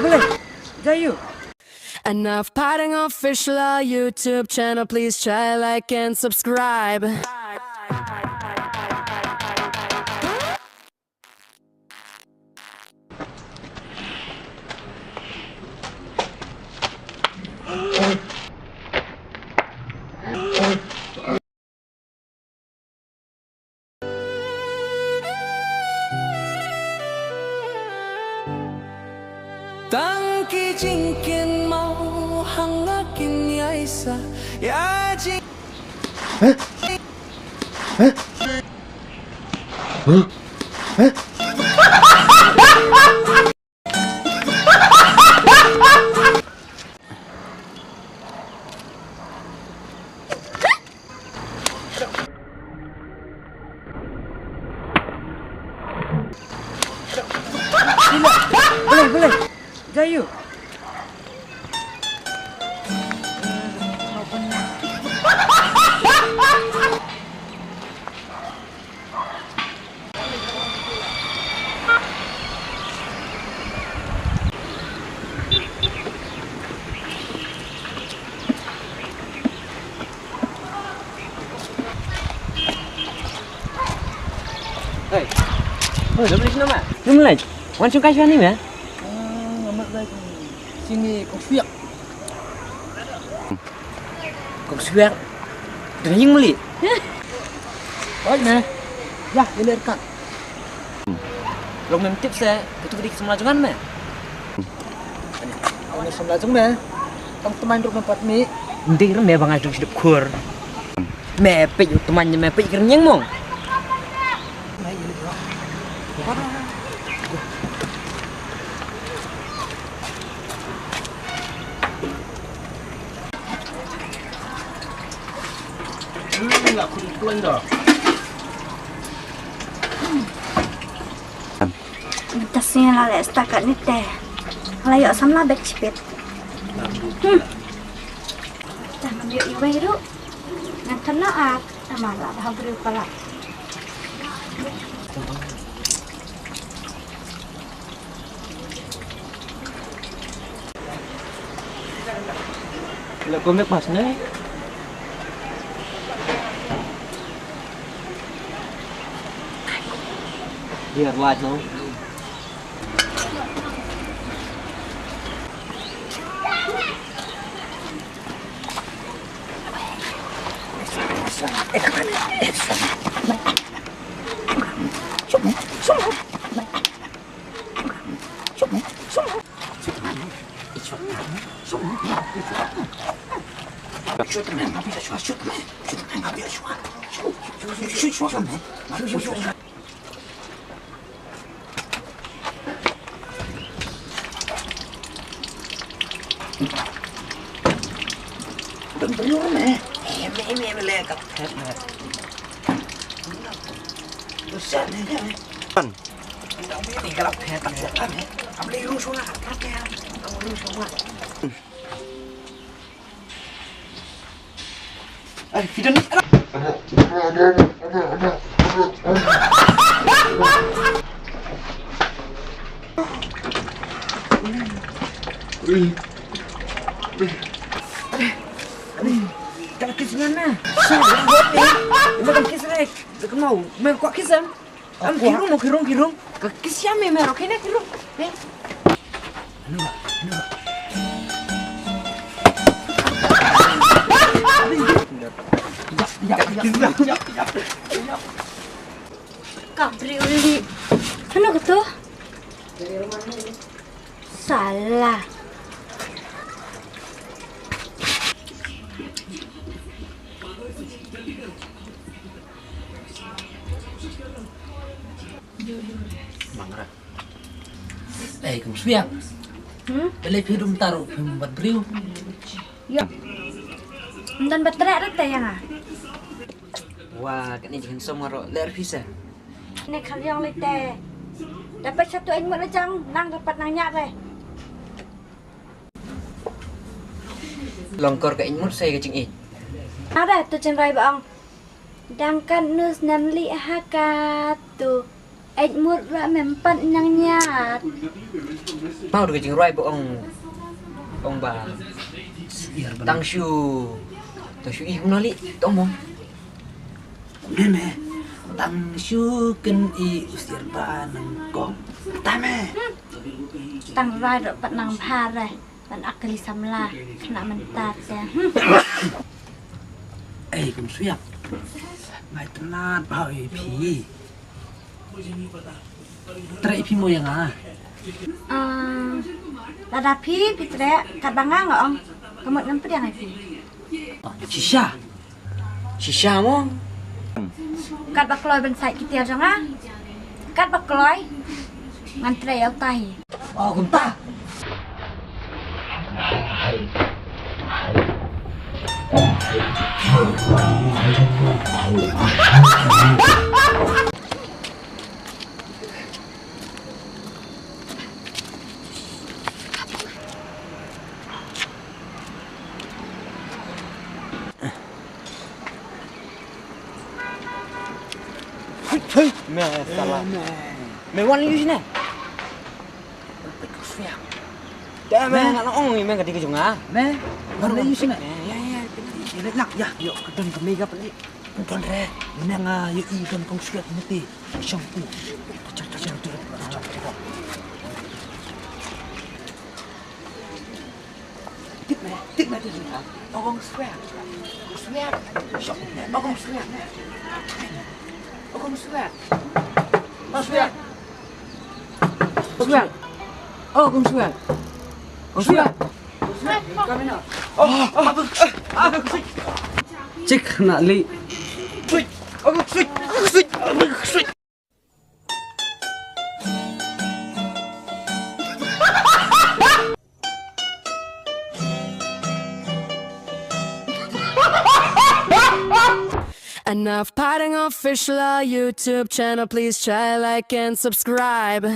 boleh. Jayu. Enough Potting Official YouTube channel. Please try, like, and subscribe. Tangki jingkin mau hangakin yaisa ya jing. Hah? Hah? Hah? Hah? Boleh. Jayu. Hei, udah beli sini mah? Belum mulai. Wancung kasih nih ya? Ngamak lagi. Sini kok siap. Kok suar? Dan yang beli? Oh ini. Ya, ini dekat. Lo memtip saya, itu kedik semelajungan mah? Ini sebelah jeng meh. Kamu teman duduk tempat mi. Nanti kira meh bang aduk sedep kur. Mepek yuk temannya mepek kira nyeng mong. Enggak pulang dah. Tasnya lale setakat ni teh. Layak sama beg cepet. Jangan dia iwa itu. Ngan kena malah hampir pala. Là cô biết bật đấy. Lihat light no. Tak kis mana? Saya buat ni. Bukan kis rek. Tak mau. Mer kok kisam? Am kirung. Kis siapa mer? Okey nak kirung. Kabri uli. Kenapa tu? Salah. Mangra. Kamu siap? Beli hidung taruh buat beriu. Ya. Dan beterak teh yang Wah, kan ini semua ro ler bisa. Ini kalian teh. Dapat satu ilmu lejang, nang dapat nanya teh. Longkor ke imut saya kecing Ada tu cenrai bang. Dangkan nus namli hakat tu. mut ra mempat nang nyat. Mau được chừng roi bộ ông bà tăng siêu y không nói lị tông mong Nene, tang syu ken I usir ba nang kong. Tame. Tang rai ro pat nang pha re. Pan akali samla kena mentat ya. Kum suyak. Mai tenan pau pi. Tre pi mo yang ah. Lada pi tre kat banga ngong. Kemut ngempet yang pi. Shisha mo Kat bakloy ben sai kita jangan. Kat bakloy ngan tre au tai. cũng ta mẹ salah mẹ quan lưu sini Dah meh, nak ong meh ketika junga. Me, mana yu sini? Ya. Ini nak ya, yuk kedon kami ka pali. Kedon re, ini nga yu I don kong suyak niti. Shampoo. Cak. Tik me tu sini. Ong suyak. Ong suyak. Cik nak li. Enough potting official YouTube channel, please try, like, and subscribe.